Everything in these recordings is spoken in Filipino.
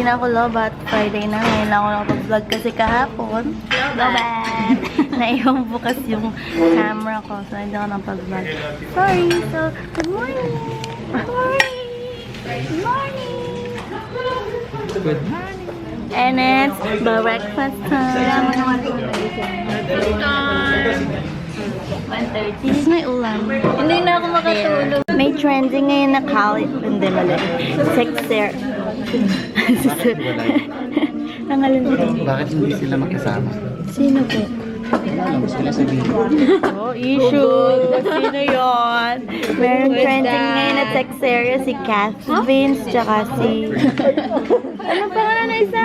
hindi na ako lobat. Friday na. Ngayon lang ako nakapag-vlog kasi kahapon. Lobat! Naiwan bukas yung camera ko. So, hindi ako nakapag-vlog. Sorry. So, good morning! Good morning! Good morning! Good morning. And it's breakfast time. 1:30. This is my ulam. Hindi na ako makatulog. May trending ngayon na college. Hindi, mali. Sexer. Ang alam ko. Bakit hindi sila magkasama? Sino po? Gusto nila sabihin. Oh, issue. Sino yun? Meron trending ngayon na sexer si Kath Vince, tsaka si... Ano pangalan na isa?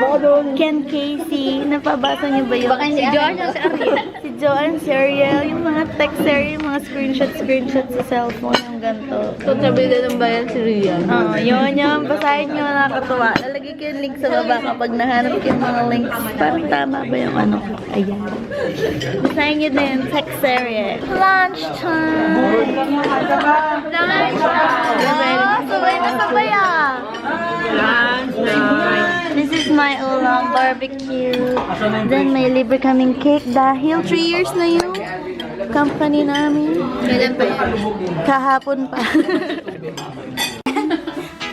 Ken Casey. Napabasa niyo ba yun? Baka si Joanne o si Ariel. Si Joanne, si Ariel. Yung mga texter, yung mga screenshot sa cellphone, yung ganito. Kung sabi na ng bayan si Rian. Oo, yun. Basahin nyo, nakakatuwa. Lalagay ko yung link sa baba kapag nahanap ko yung mga links. Parang tama ba yung ano ko? Ayan. Basahin nyo din, texter. Lunch time! Lunch time! Sabay na sabay ah! This is my ulam barbecue. Then may libre kaming cake dahil 3 years na yung company namin. Kailan pa yan? Kahapon pa.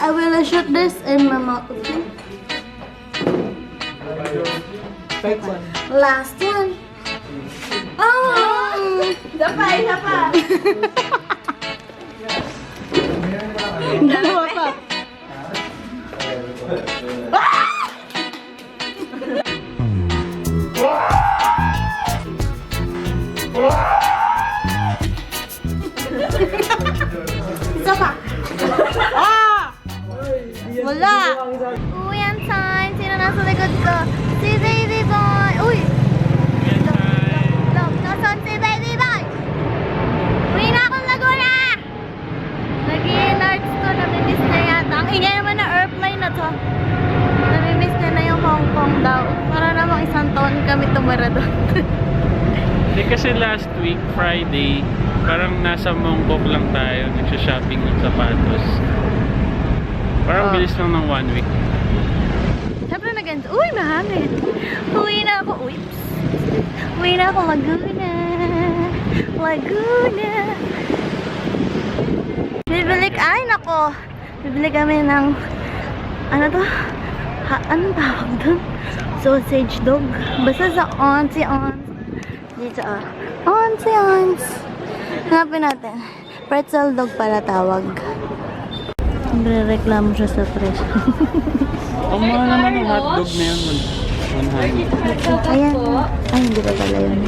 I will shoot this in my mouth. Last one. Oh! Isa pa. Dalawa pa. Isa pa. Wala. Uyan time. Sino nasa likod ko? Si Baby Boy. Uy! Nasaan si Baby Boy? Uwi na akong Laguna! Nag-i-enlarge to. Namimiss na yata. Ang ingay naman na airplane na to. Namimiss na yung Hong Kong daw. Para namang isang taon kami tumira doon. Hindi kasi last week, Friday, parang nasa Mongkok lang tayo, nagsha-shopping ng sapatos. Parang bilis lang ng 1 week. Siyempre na ganito. Uy, mahangin. Uwi na ako. Oops. Uwi na ako Laguna. Laguna. Ay, nako. Bibili kami ng ano to? Anong tawag doon? Sausage dog. Basta sa Auntie Ons. Dito Auntie Ons. Hanapin natin. Pretzel dog pala tawag. Nagre-reklamo siya sa presyo. Ang mahal naman ng hotdog na yun, 100. Ayan. Ay, hindi pa pala yun.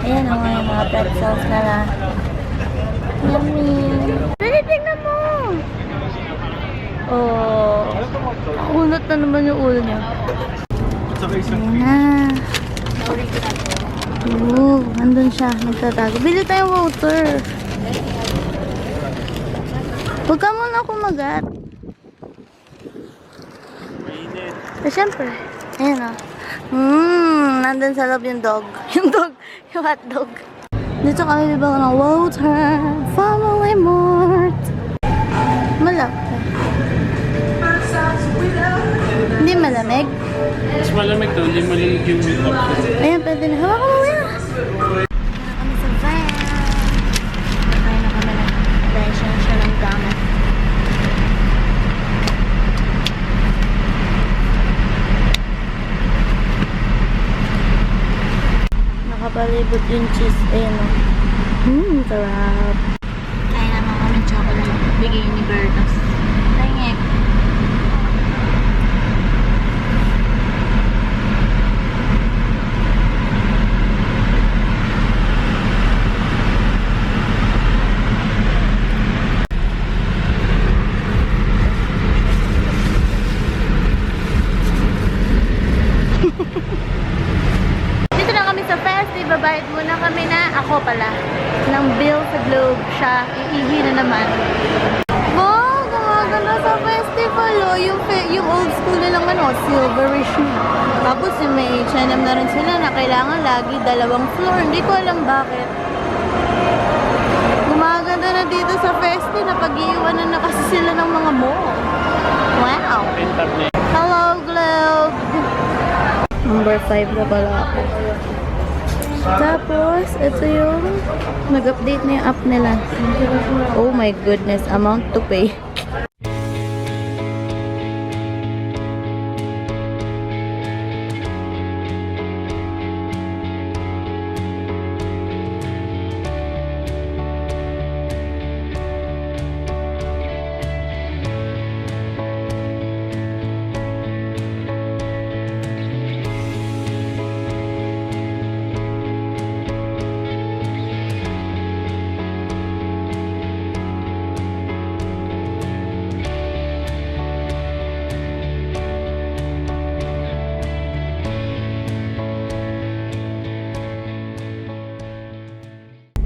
Ayan ang mga pretzels na lang. Yummy. Dali, tignan mo! Oh. Kunot na naman yung ulo niya. Ayan na. Nandun siya. Nagtatago. Bili tayong water. Huwag ka muna kumagat. Eh, syempre. Ayan o. Nandun sa loob yung dog. Yung dog. Yung hot dog. Dito kami bibili ng water. Family Mart. Malaki. Hindi malamig. Mas malamig to, hindi malamig yung makeup. Ayan, pwede na. Hawakan mo yan. Kami sa van. Nakain na kami ng pension siya ng gamit. Nakapalibot yung cheese. Ayan o. Sarap. Kain naman kami chocolate. Bigay ni Bertos. Tingin. Dito na kami sa fest, babayad muna kami na ako pala ng bill sa Globe siya, iihi na naman. Wow, gumaganda sa festival oh. Yung old school na lang ano, silverish na. Tapos yung may H&M na rin sila na kailangan lagi 2 floor, hindi ko alam bakit. Gumaganda na dito sa festi, napag-iiwanan na kasi sila ng mga mall. Wow! Pintab na yun. Hello Number 5 na pala ako. Tapos, ito yung nag-update na yung app nila. Oh my goodness, amount to pay.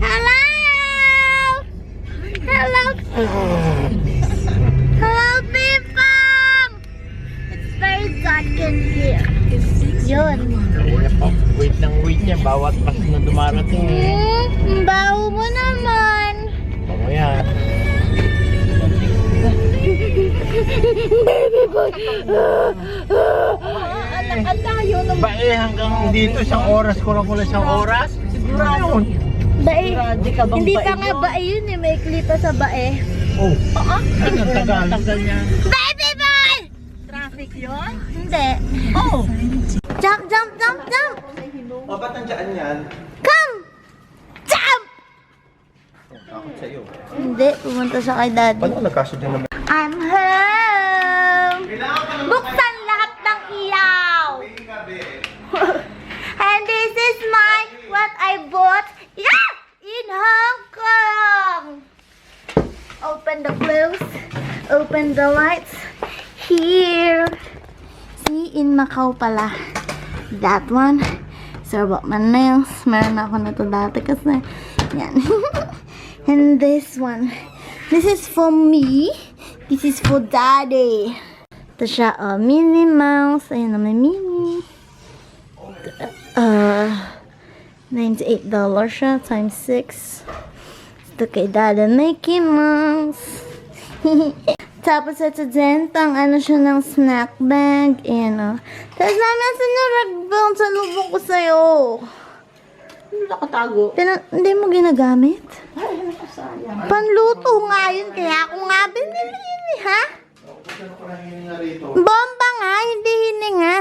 Hello! Hello! Hello, people! It's very dark in here. Yun. Wait ng wait niya, bawat pas na dumarating eh. Ang baho mo naman. Oo yan. Baby boy! Anak tayo ng Ba eh, hanggang dito, isang oras, kulang-kulang isang oras? Siguro yun. bae. Hindi pa nga bae yun eh. May klipa sa bae. Oh, ang tagal niya. Baby boy! Traffic yun? Hindi. Oh! Jump, jump, jump, jump! O, ba't nandiyan yan? Come! Jump! Takot sa'yo. Hindi, pumunta siya kay daddy. Paano nagkasod din naman? I'm home! Buksan lahat ng ilaw! And this is what I bought in Hong Kong! Open the clothes, open the lights. Here! See, in Macau pala. That one. So, about my nails. Meron ako na to dati kasi. Yan. And this one. This is for me. This is for daddy. Ito siya, Minnie Mouse. Ayan na may Minnie. $98 siya, times 6. Ito kay Dada Mickey Mouse. Tapos ito din, pang ano siya ng snack bag. Ayan o. Tapos naman sa naragbound sa lubong ko sa'yo. Nakatago. Hindi mo ginagamit? Panluto nga yun, kaya ako nga binili yun eh, ha? Bomba nga, hindi hininga.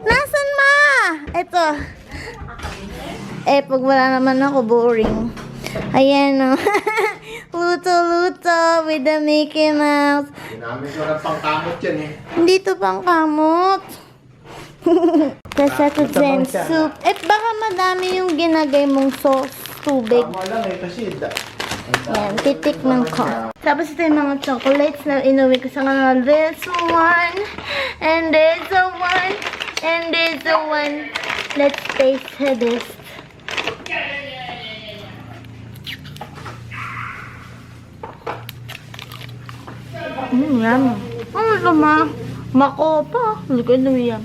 Nasaan ma? Ito. Eh, pag wala naman ako, boring. Ayan o. Luto-luto with the Mickey Mouse. Ginamit ko ng pangkamot yan eh. Hindi to pang kamot. Tapos ito din, soup. Eh, baka madami yung ginagay mong sauce, tubig. Tama lang eh, kasi Yan, titikman ko. Tapos ito yung mga chocolates na inuwi ko sa kanila. This one, and this one, and this one. Let's taste this. Yum. Ano ito ma? Makopa. Likod na yan.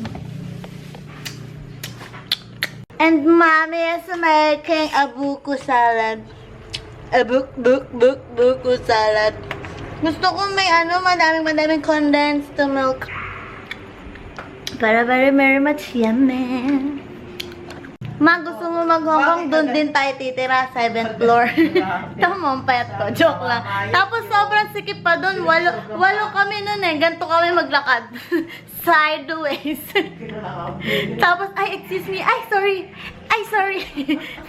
And mommy is making a buko salad. A buko salad. Gusto ko may madaming condensed milk. Para very much yummy. Ma, gusto mo mag-Hong Kong? Doon din tayo titira, 7th floor. Tama ang payat ko. Joke lang. Tapos sobrang sikip pa doon. Walo kami noon eh. Ganito kami maglakad. Sideways. Tapos, ay, excuse me. Ay, sorry.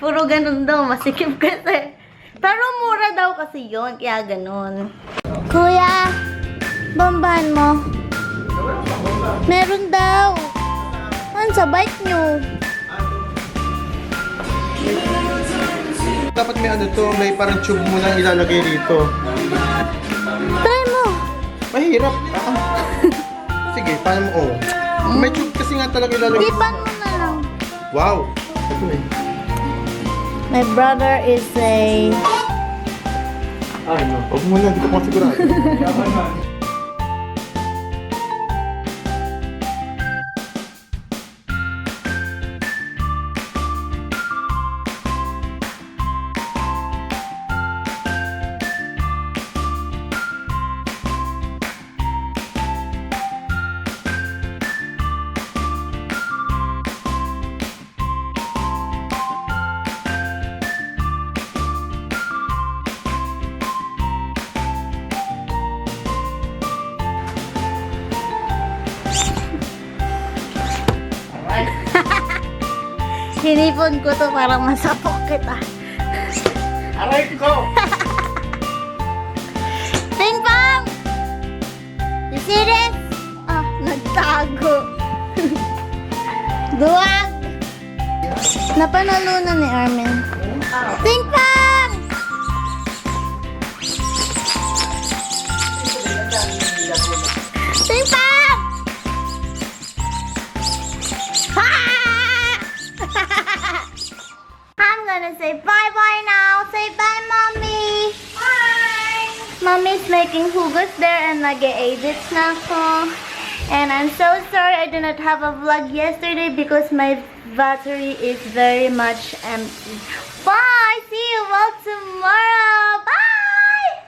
Puro ganun daw. Masikip kasi. Pero mura daw kasi yon, kaya ganun. Kuya, bombahan mo. Meron daw. Ano sa bike nyo? dapat may ano to, may parang tube mo lang ilalagay dito. Try mo. Mahirap. Sige, paano mo? Oh. May tube kasi nga talaga ilalagay. Ipan mo na lang. Wow. Ito eh. My brother is a... Ay, no. Huwag mo na, hindi ko pa sigurado. Sinipon ko to para masapok kita. Aray ko! Ping pong! You see this? Ah, nagtago. Duwag! Napanalunan ni Armin. Ping pong! Ping pong! I'm gonna say bye-bye now. Say bye, Mommy. Bye. Mommy's making hugas there and nag-edits na ako. And I'm so sorry I did not have a vlog yesterday because my battery is very much empty. Bye. See you all tomorrow. Bye.